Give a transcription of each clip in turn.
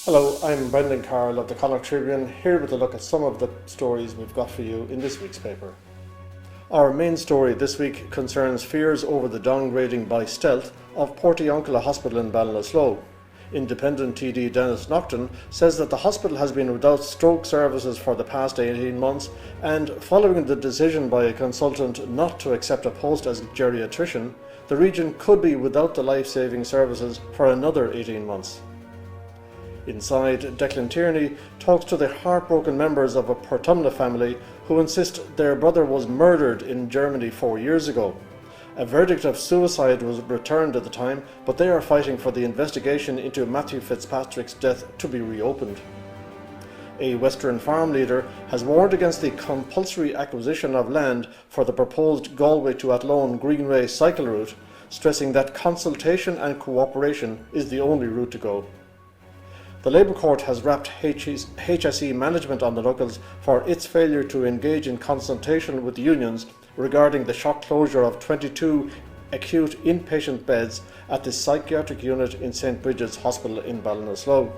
Hello, I'm Brendan Carrroll of the Connacht Tribune, here with a look at some of the stories we've got for you in this week's paper. Our main story this week concerns fears over the downgrading by stealth of Portiuncula Hospital in Ballinasloe. Independent TD Dennis Naughton says that the hospital has been without stroke services for the past 18 months, and following the decision by a consultant not to accept a post as geriatrician, the region could be without the life-saving services for another 18 months. Inside, Declan Tierney talks to the heartbroken members of a Portumna family who insist their brother was murdered in Germany 4 years ago. A verdict of suicide was returned at the time, but they are fighting for the investigation into Matthew Fitzpatrick's death to be reopened. A Western farm leader has warned against the compulsory acquisition of land for the proposed Galway to Athlone Greenway cycle route, stressing that consultation and cooperation is the only route to go. The Labour Court has rapped HSE management on the knuckles for its failure to engage in consultation with the unions regarding the shock closure of 22 acute inpatient beds at the psychiatric unit in St Bridget's Hospital in Ballinasloe.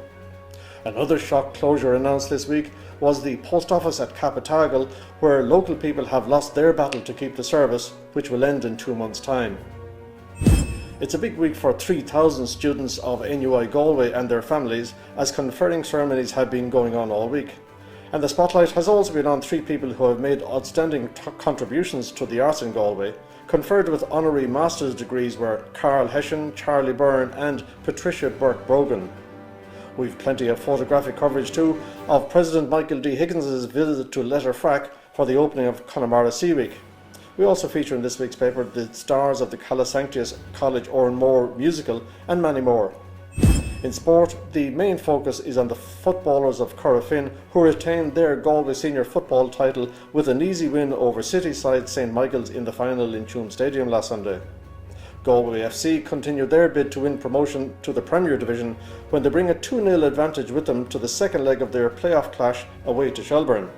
Another shock closure announced this week was the post office at Capitagal, where local people have lost their battle to keep the service, which will end in 2 months' time. It's a big week for 3,000 students of NUI Galway and their families, as conferring ceremonies have been going on all week. And the spotlight has also been on 3 people who have made outstanding contributions to the arts in Galway. Conferred with honorary master's degrees were Carl Hession, Charlie Byrne and Patricia Burke-Brogan. We've plenty of photographic coverage too of President Michael D. Higgins' visit to Letterfrack for the opening of Connemara Sea Week. We also feature in this week's paper the stars of the Calasanctius College Oranmore musical and many more. In sport, the main focus is on the footballers of Corofin, who retained their Galway senior football title with an easy win over City side St Michael's in the final in Tuam Stadium last Sunday. Galway FC continued their bid to win promotion to the Premier Division when they bring a 2-0 advantage with them to the second leg of their playoff clash away to Shelburne.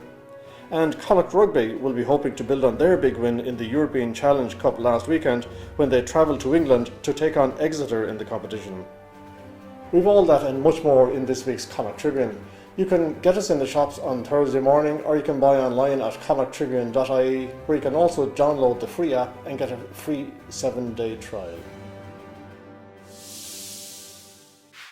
And Connacht Rugby will be hoping to build on their big win in the European Challenge Cup last weekend when they travelled to England to take on Exeter in the competition. We've all that and much more in this week's Connacht Tribune. You can get us in the shops on Thursday morning, or you can buy online at connachttribune.ie, where you can also download the free app and get a free 7-day trial.